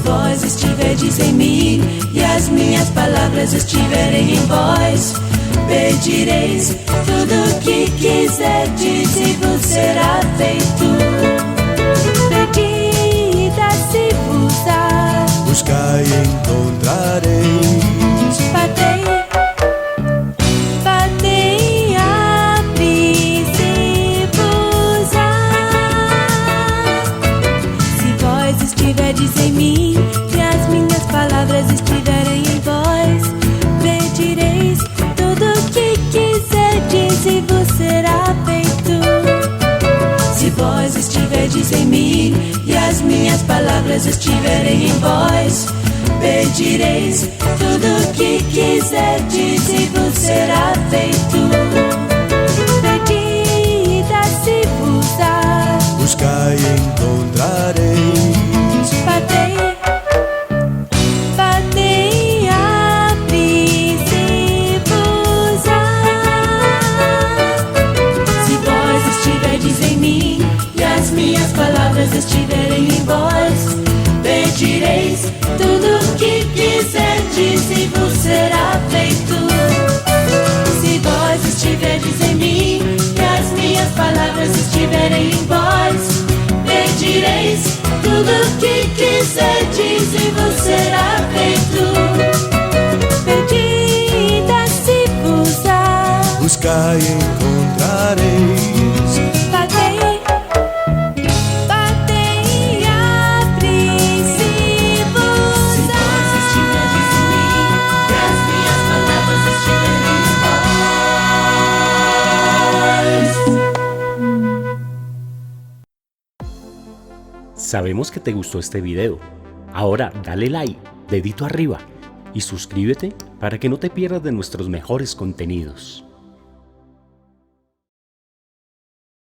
vós estiverdes em mim e as minhas palavras estiverem em vós, pedireis tudo o que quiserdes e vos será feito. Pedi e dá-se-vos-á, buscai e encontrareis, batei, abri-se-vos-á. Se vós estiverdes em mim e as minhas palavras estiverem em vós, pedireis tudo o que quiserdes e vos será feito. Se vós estiverdes em mim e as minhas palavras estiverem em vós, pedireis tudo o que quiserdes e vos será feito. Pedi e dá-se-vos-á, buscai e encontrareis, batei, abri-se-vos-á. Se vós estiverdes em mim e as minhas palavras estiverem em vós, pedireis tudo o que quiserdes e vos será feito. Se vós estiverdes em mim e as minhas palavras estiverem em vós, pedireis tudo o que quiserdes e vos será feito. Pedi e dá-se-vos-á, buscai e encontrareis, batei, abri-se-vos-á. Se vós estiverdes em mim e as minhas palavras estiverem em vós. Sabemos que te gustó este video. Ahora dale like, dedito arriba y suscríbete para que no te pierdas de nuestros mejores contenidos.